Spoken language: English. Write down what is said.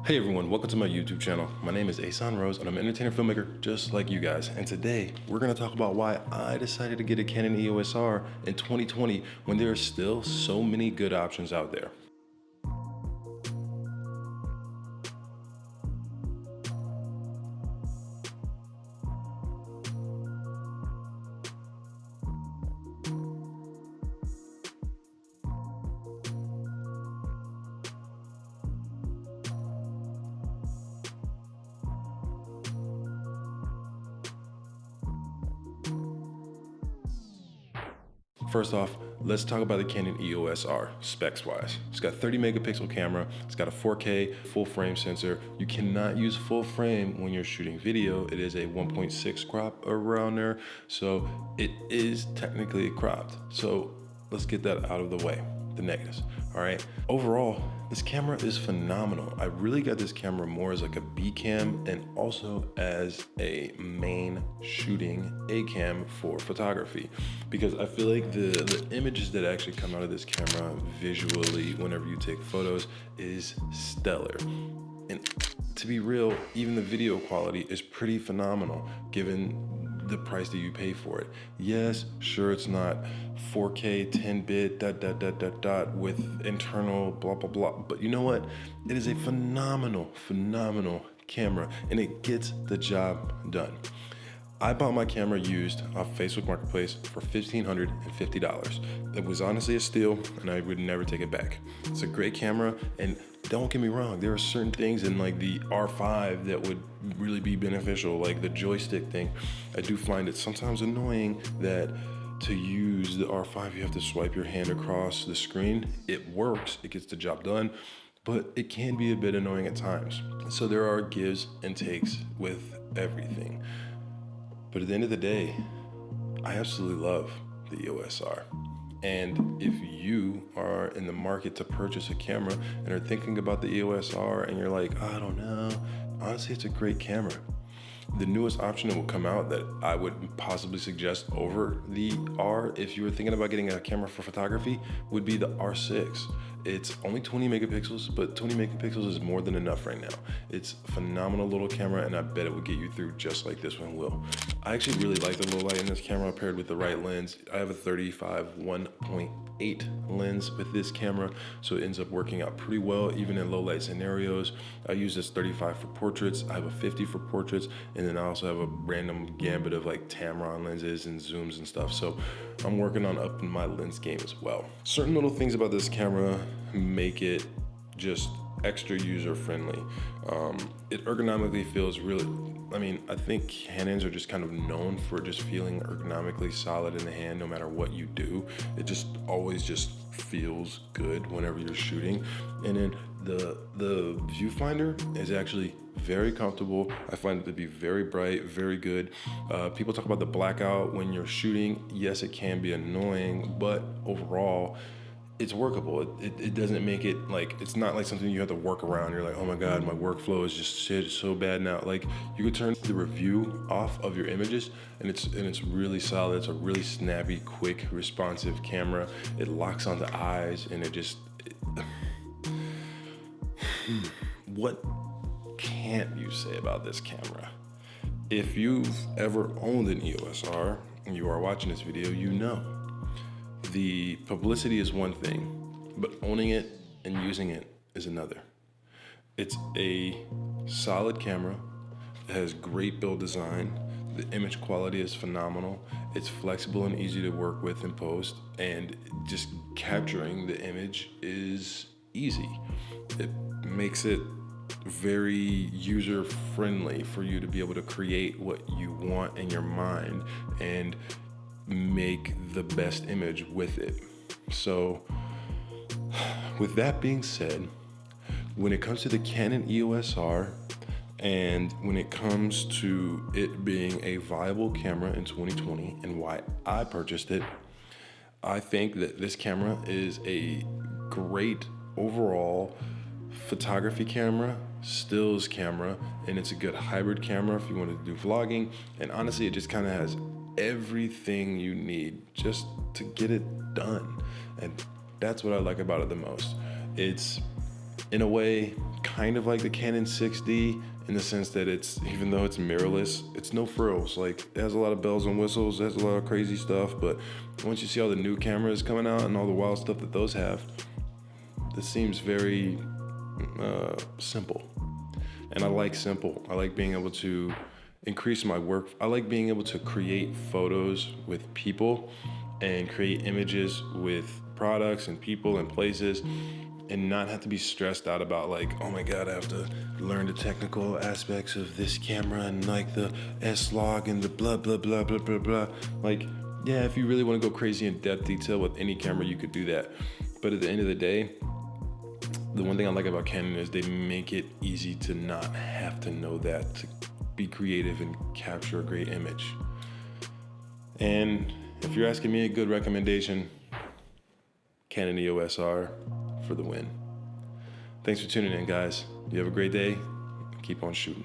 Hey everyone, welcome to my YouTube channel. My name is Asan Rose and I'm an entertainer filmmaker just like you guys. And today we're gonna talk about why I decided to get a Canon EOS R in 2020 when there are still so many good options out there. First off, let's talk about the Canon EOS R specs wise. It's got 30 megapixel camera, it's got a 4K full frame sensor. You cannot use full frame when you're shooting video. It is a 1.6 crop around there, so it is technically cropped. So let's get that out of the way, the negatives, all right? Overall, this camera is phenomenal. I really got this camera more as like a B cam and also as a main shooting A cam for photography, because I feel like the images that actually come out of this camera visually whenever you take photos is stellar. And to be real, even the video quality is pretty phenomenal given the price that you pay for it. Yes, sure, it's not 4K 10-bit with internal blah blah blah, but you know what? It is a phenomenal camera and it gets the job done. I bought my camera used off Facebook Marketplace for $1,550. It was honestly a steal and I would never take it back. It's a great camera, and don't get me wrong, there are certain things in like the R5 that would really be beneficial, like the joystick thing. I do find it sometimes annoying that to use the R5 you have to swipe your hand across the screen. It works, it gets the job done, but it can be a bit annoying at times. So there are gives and takes with everything. But at the end of the day, I absolutely love the EOS R. And if you are in the market to purchase a camera and are thinking about the EOS R and you're like, I don't know, honestly, it's a great camera. The newest option that will come out that I would possibly suggest over the R if you were thinking about getting a camera for photography would be the R6. It's only 20 megapixels, but 20 megapixels is more than enough right now. It's a phenomenal little camera, and I bet it will get you through just like this one will. I actually really like the low light in this camera paired with the right lens. I have a 35 1.8 lens with this camera, so it ends up working out pretty well even in low light scenarios. I use this 35 for portraits, I have a 50 for portraits, and then I also have a random gambit of like Tamron lenses and zooms and stuff. So I'm working on upping my lens game as well. Certain little things about this camera make it just extra user friendly. It ergonomically feels really, I think Canons are just kind of known for just feeling ergonomically solid in the hand no matter what you do. It just always just feels good whenever you're shooting. And then the viewfinder is actually very comfortable. I find it to be very bright, very good. People talk about the blackout when you're shooting. Yes, it can be annoying, but overall, it's workable. It doesn't make it like, it's not like something you have to work around. You're like, oh my God, my workflow is just shit, so bad now. Like, you could turn the review off of your images and it's really solid. It's a really snappy, quick, responsive camera. It locks onto eyes and what can't you say about this camera? If you've ever owned an EOS R and you are watching this video, you know. The publicity is one thing, but owning it and using it is another. It's a solid camera. It has great build design. The image quality is phenomenal. It's flexible and easy to work with in post, and just capturing the image is easy. It makes it very user friendly for you to be able to create what you want in your mind and make the best image with it. So with that being said, when it comes to the Canon EOS R and when it comes to it being a viable camera in 2020 and why I purchased it, I think that this camera is a great overall photography camera, stills camera, and it's a good hybrid camera if you want to do vlogging. And honestly, it just kind of has everything you need just to get it done. And that's what I like about it the most. It's in a way, kind of like the Canon 6D in the sense that it's, even though it's mirrorless, it's no frills. Like, it has a lot of bells and whistles, it has a lot of crazy stuff, but once you see all the new cameras coming out and all the wild stuff that those have, this seems very simple. And I like simple. I like being able to increase my work. I like being able to create photos with people and create images with products and people and places, and not have to be stressed out about like, oh my God, I have to learn the technical aspects of this camera and like the S-Log and the blah, blah, blah, blah, blah, blah. Like, yeah, if you really want to go crazy in depth detail with any camera, you could do that. But at the end of the day, the one thing I like about Canon is they make it easy to not have to know that, to be creative and capture a great image. And if you're asking me a good recommendation, Canon EOS R for the win. Thanks for tuning in, guys. You have a great day. Keep on shooting.